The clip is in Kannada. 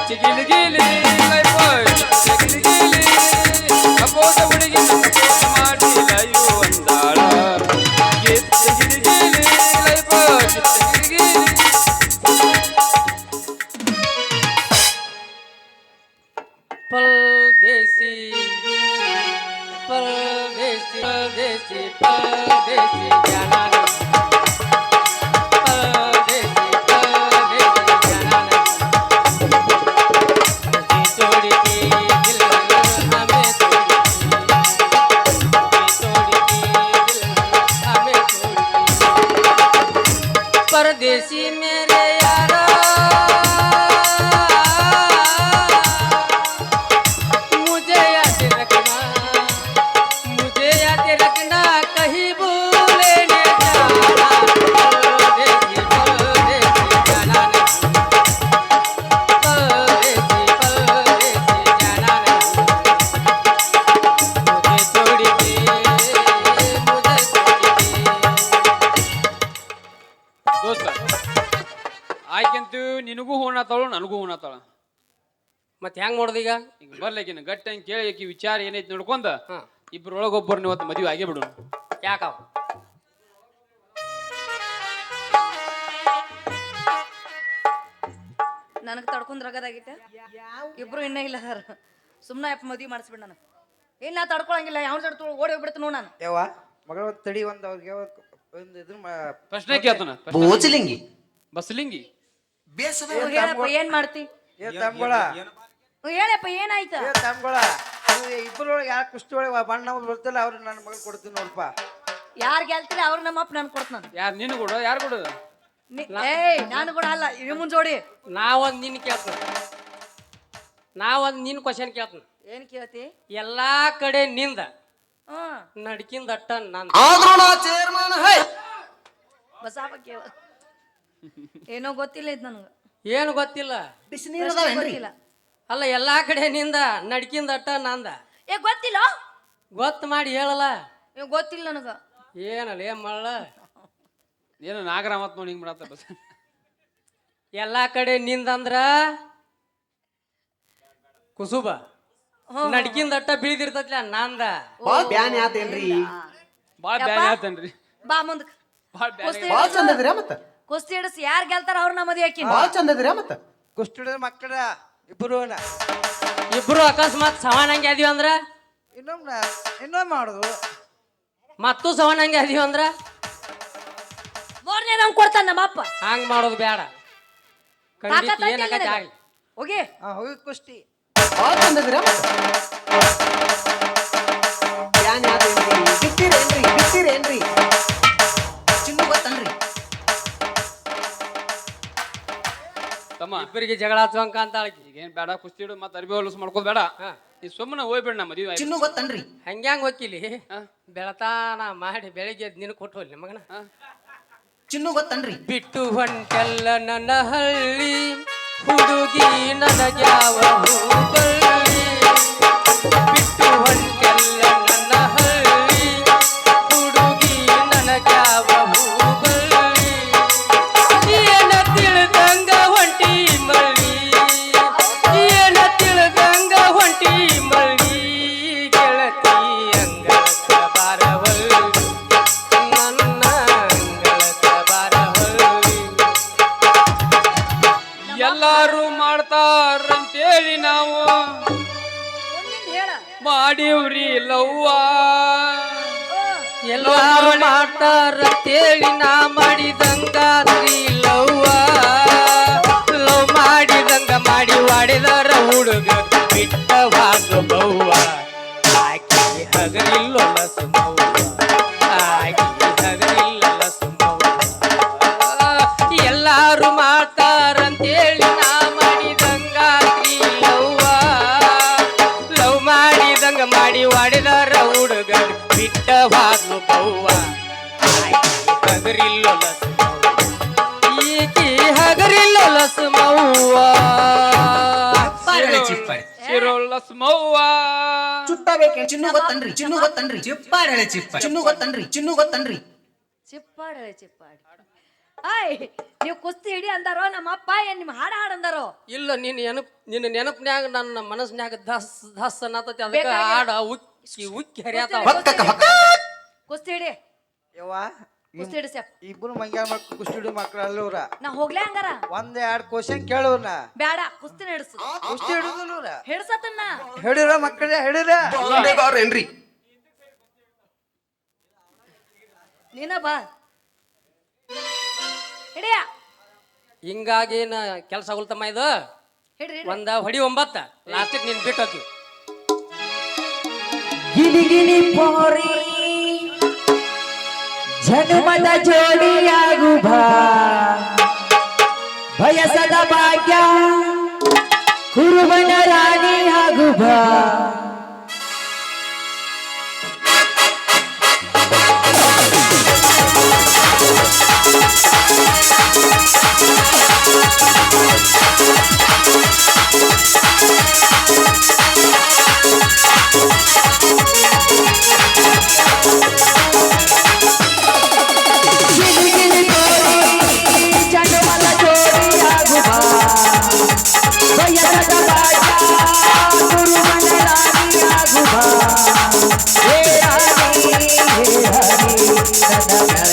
ಚಿಗಿಲಿ ಗಿಲಿ ಲೈಫ್ ಚಿಗಿಲಿ ಗಿಲಿ ಅಪೋಸ ಹುಡುಗಿ ಸಪೋಸ ಮಾಡಿ ಲೈಫ್ ಒಂದಾಳ ಚಿಗಿಲಿ ಗಿಲಿ ಲೈಫ್ ಚಿಗಿಲಿ ಗಿಲಿ परदेसी परदेसी परदेसी परदेसी जाना परदेसी परदेसी जाना छोड़ के दिल हमें छोड़ के दिल हमें छोड़ परदेसी मेरे यारा ಆಯ್ಕೆಂತೂ ನಿನಗೂ ಹೂಣಾತಾಳು ನನಗೂ ಹೂಣಾತಾಳ ಮತ್ತೆ ಹೆಂಗ್ ಮಾಡೋದು ಈಗ ಈಗ ಬರ್ಲಿಕ್ಕಿನ ಗಟ್ಟ ಹಂಗೆ ಕೇಳಿ ವಿಚಾರ ಏನೈತಿ ನೋಡ್ಕೊಂಡ ಇಬ್ಬರೊಳಗೊಬ್ಬರನ್ನ ಇವತ್ತು ಮದುವೆ ಆಗೇ ಬಿಡು ಯಾಕಾವ ನನಗೆ ತಡ್ಕೊಂಡ್ರಗದಾಗಿತ್ತೆ ಇಬ್ರು ಇನ್ನೇ ಇಲ್ಲ ಸರ್ ಸುಮ್ಮನೆ ಅಪ್ಪ ಮದುವೆ ಮಾಡಿಸ್ಬಿಡ್ ನಾನು ಏನ್ ನಾ ತಡ್ಕೊಳಂಗಿಲ್ಲ ಯಾವ ಜಡ್ ಓಡಿ ಹೋಗ್ಬಿಡ್ತು ನೋಡ್ ನಾನು ಯವ್ವ ಮಗಳ ತಡಿ ಒಂದು ಅವ್ರಿಗೆ ಒಂದು ಇದು ಪ್ರಶ್ನೆ ಕೇಳ್ತಾನ ಬೋಚಲಿಂಗಿ ಬಸಲಿಂಗಿ ಬೇಸದ ಹೇಳಪ್ಪ ಏನ್ ಮಾಡ್ತಿ ತಮ್ಗಳ ಹೇಳಪ್ಪ ಏನಾಯ್ತ ತಮ್ಗಳ ಇಬ್ಬರೊಳಗೆ ಯಾಕೆ ಕುಸ್ತಿ ಒಳಗೆ ಬಣ್ಣ ಬರ್ತಿಲ್ಲ ಅವ್ರು ನನ್ನ ಮಗಳು ಕೊಡ್ತೀನಿ ನೋಡಪ್ಪ ಯಾರು ಗೆಲ್ತಿಲ್ಲ ಅವ್ರು ನಮ್ಮ ಅಪ್ಪ ನಾನು ಕೊಡ್ತ ನಾನು ಯಾರು ನೀನು ಕೊಡು ಯಾರು ಕೊಡು ಏಯ್ ನಾನು ಕೂಡ ಅಲ್ಲ ಇವ್ ಮುಂಜೋಡಿ ನಾವೊಂದು ನಿನ್ ಕೇಳ್ತೀನಿ ನಾವೊಂದು ನಿನ್ ಕ್ವಶನ್ ಕೇಳ್ತೀನಿ ಏನ್ ಕೇಳ್ತಿ ಎಲ್ಲಾ ಕಡೆ ನಿಂದ ಹ್ಮ್ ನಡ್ಕಿಂದ ಅಟ್ಟ ನಂದ ಆದ್ರೂ ನಾ ಚೇರ್ಮನ್ ಹೈ ಬಸಾಪ ಕೇಳ ಏನೋ ಗೊತ್ತಿಲ್ಲ ಇದು ನನಗೆ ಏನು ಗೊತ್ತಿಲ್ಲ ಬಿಸಿನೀರು ಅದಾವೇನ್ರಿ ಗೊತ್ತಿಲ್ಲ ಅಲ್ಲ ಎಲ್ಲಾ ಕಡೆ ನಿಂದ ನಡ್ಕಿಂದ ಅಟ್ಟ ನಂದ ಏ ಗೊತ್ತಿಲ್ಲ ಗೊತ್ತು ಮಾಡಿ ಹೇಳಲ್ಲ ಏ ಗೊತ್ತಿಲ್ಲ ನನಗ ಏನಲ್ಲ ಏನ್ ಮಾಡಲ್ಲ ಏನು ನಾಗರಾಮತ್ ನೋಡಿ ಹಿಂಗ್ ಮಾಡತ್ತ ಬಸ್ ಎಲ್ಲಾ ಕಡೆ ನಿಂದಂದ್ರ ಕುಸುಬ ನಡ್ಕಿಂದ ಅಟ್ಟ ಬೀಳ್ದಿರ್ತತ್ಲ ನಂದ ಬಾಳ್ ಬ್ಯಾನ್ ಆತೇನ್ರಿ ಭಾಳ ಬ್ಯಾನ್ ಹೇಳ್ತೇನ್ರಿ ಬಾ ಮುಂದಕ್ಕೆ ಭಾಳ ಬ್ಯಾನ್ ಬಾಳ್ ಚಂದ ಇದ್ರಿ ಮತ್ತ ಕುಸ್ತಿ ಹಿಡಿಸಿ ಯಾರು ಗೆಲ್ತಾರ ಅವ್ರನ್ನ ಮದುವೆ ಹಾಕಿನ ಬಾಳ್ ಚಂದ ಇದ್ರಿ ಮತ್ತ ಕುಸ್ತಿ ಮಕ್ಕಳ ಇಬ್ಬರು ಇಬ್ರು ಅಕಸ್ಮಾತ್ ಸಮಾನಂಗೆ ಅದೀವಿ ಅಂದ್ರ ಇನ್ನೊಮ್ಮೆ ಮಾಡುದು ಮತ್ತೂ ಸಮಾನಂಗೆ ಅದೀವಿ ಅಂದ್ರ ಮೂರನೇ ನಮ್ಗೆ ಕೊಡ್ತಾನ ನಮ್ಮ ಅಪ್ಪ ಹಂಗ್ ಮಾಡೋದು ಬೇಡ ಖಂಡಿತ ತಾಕತ್ ಐತೆ ಏನಾಗತ್ತೆ ನಿನಗೆ? ಆಗ್ಲಿ ಹೋಗಿ ಹೋಗಿ ಕುಸ್ತಿ ಬಾಳ್ ಚಂದ ಇದ್ರಿ ಮತ್ತ ಬ್ಯಾನ್ ಆತೇನ್ರಿ ಬಿಟ್ಟಿರೇನ್ರಿ ಚಿನ್ನು ಗೊತ್ತನ್ರಿ ತಮ್ಮ ಇಬ್ಬರಿಗೆ ಜಗಳ ಹಚ್ಚುವಂಕ ಅಂತ ಆಳ್ಕಿ ಈಗ ಏನ್ ಬೇಡ ಕುಸ್ತಿ ಇಡು ಮತ್ತೆ ಅರ್ಬಿ ಹೊಲಸು ಮಾಡ್ಕೋದ್ ಬೇಡ ನೀ ಸುಮ್ಮನೆ ಹೋಗ್ಬೇಡ ನಾ ಮದುವೆ ಆಯ್ತು ಚಿನ್ನು ಗೊತ್ತನ್ರಿ ಹಂಗ್ಯಾಂಗ ಹೋಗಿಲಿ ಬೆಳತಾನ ಮಾಡಿ ಬೆಳಿಗ್ಗೆ ನಿನ್ ಕೊಟ್ಟು ಹೋಗ್ಲಿ ಮಗನ ಚಿನ್ನು ಗೊತ್ತನ್ರಿ ಬಿಟ್ಟು ಹೊಂಟೆಲ್ಲ ನನ್ನ ಹಳ್ಳಿ ಹುಡುಗಿ ನನಗ್ಯಾವ ಹೂಬಳ್ಳಿ ಬಿಟ್ಟು ಹೊಂಟೆಲ್ಲ ನನ್ನ ಹಳ್ಳಿ ಹುಡುಗಿ ನನಗ್ಯಾವ ಹೂಬಳ್ಳಿ ಏನ ತಿಳಿದಂಗ ಹೊಂಟಿ ಮಳ್ಳಿ ಏನ ತಿಳಿದಂಗ ಹೊಂಟಿ ಮಳ್ಳಿ ಗೆಳತಿ ಅಂಗಳಕ್ಕ ಬಾರವಳ್ಳಿ ನನ್ನ ಅಂಗಳಕ್ಕ ಬಾರವಳ್ಳಿ ಎಲ್ಲಾರು ಮಾಡ್ತಾರಂತೇಳಿ ನಾವು ಮುಂದಿನ ಹೇಳ ಮಾಡಿವ್ರಿ ಲವ್ವ ಎಲ್ಲಾರು ಮಾಡ್ತಾರಂತೇಳಿ ನಾ ಮಾಡಿದಂಗಾದ್ರಿ ಲವ್ವ ಲವ್ ಮಾಡಿದಂಗ ಮಾಡಿ ವಾಡಿದರ ಹುಡುಗ ಬಿಟ್ಟವಾಗ ಬವ್ವ ಆಕಿ ಹಗಲಿಲ್ಲೊಲ್ಲ ಸುಮವ್ವ ಆಕಿ ಹಗಲಿಲ್ಲಲ್ಲ ಸುಮವ್ವ ಎಲ್ಲಾರು ಮಾಡ್ತಾರಂತೇಳಿ ನಾ ಮಾಡಿದಂಗಾದ್ರಿ ಲವ್ವ ಲವ್ ಮಾಡಿದಂಗ ಮಾಡಿ ವಾಡಿದರ ಹುಡುಗ ಬಿಟ್ಟವಾಗ್ಲು ಬವ್ವ ಹಗರಿಲ್ಲೊಲ್ಲ ಈಕಿ ಹಗರಿಲ್ಲೊಲ್ಲ ಸುಮವ್ವ ಶಿರೋಲ್ಲಸ್ ಮವ್ವ ಚುಟ್ಟಬೇಕೆ ಚಿನ್ನು ಗೊತ್ತನ್ರಿ ಚಿಪ್ಪಾಡಳೆ ಚಿಪ್ಪ ಚಿನ್ನು ಗೊತ್ತನ್ರಿ ಚಿಪ್ಪಾಡಿ ಆಯ್ ನೀವು ಕುಸ್ತಿ ಹಿಡಿ ಅಂದಾರೋ ನಮ್ಮ ಅಪ್ಪ ಏನ್ ನಿಮ್ ಹಾಡ ಅಂದಾರೋ ಇಲ್ಲ ನಿನ್ನ ನೆನಪಿನ್ಯಾಗ ನನ್ನ ಮನಸ್ಸಿನ್ಯಾಗ ಧಸ್ ಧಸ್ ಅನ್ನತತಿ ಅದಕ್ಕೆ ಬೇಕಾಗಿಲ್ಲ. ಹಾಡ ಉಕ್ಕಿ ಉಕ್ಕಿ ಹರಿಯಾತಾವ ಕುಸ್ತಿ ಹಿಡಿ ಯವ್ವ ಕುಸ್ತಿ ಹಿಡಿ ಸ್ಯಾಪ್ ಇಬ್ರು ಮಂಗ್ಯಾನ ಮಕ್ಳು ಕುಸ್ತಿ ಹಿಡಿಯೋ ಮಕ್ಳು ಅಲ್ಲೂರ ನಾ ಹೋಗ್ಲೇ ಹಂಗಾರ 1-2 ಕ್ವಶನ್ ಕೇಳೋರ್ನ ಬ್ಯಾಡ ಕುಸ್ತಿ ನಡೆಸು ಕುಸ್ತಿ ಹಿಡಿದಿಲ್ಲೂರ ಹಿಡ್ಸತ್ತನ್ನ ಹಿಡಿರ ಮಕ್ಕಳೇ ಹಿಡಿರ ಏನ್ರಿ ನೀನ ಬಾ ಹಿಡಿಯ ಹಿಂಗಾಗಿ ಕೆಲಸ ಉಲ್ತಮ್ಮ ಇದು ಹಿಡ್ರಿ ಒಂದ ಹೊಡಿ 9 ಲಾಸ್ಟಿಗೆ ನೀನ್ ಬಿಟ್ಟು ಹೋಗಿ ಗಿಲಿ ಗಿಲಿ ಪೋರಿ ಜನ್ಮದ ಜೋಡಿಯಾಗು ಬಾ ಬಯಸದ ಭಾಗ್ಯ ಕುರುಬನ ರಾಣಿ ಆಗು ಬಾ ಗಿಲಿ ಗಿಲಿ ಪೋರಿ ಜನ್ಮದ ಜೋಡಿಯಾಗು ಬಾ ಬಯಸದ ಭಾಗ್ಯ ಕುರುಬನ ರಾಣಿ ಆಗು ಬಾ ಹೇ ಹರಿ ನನ್ನ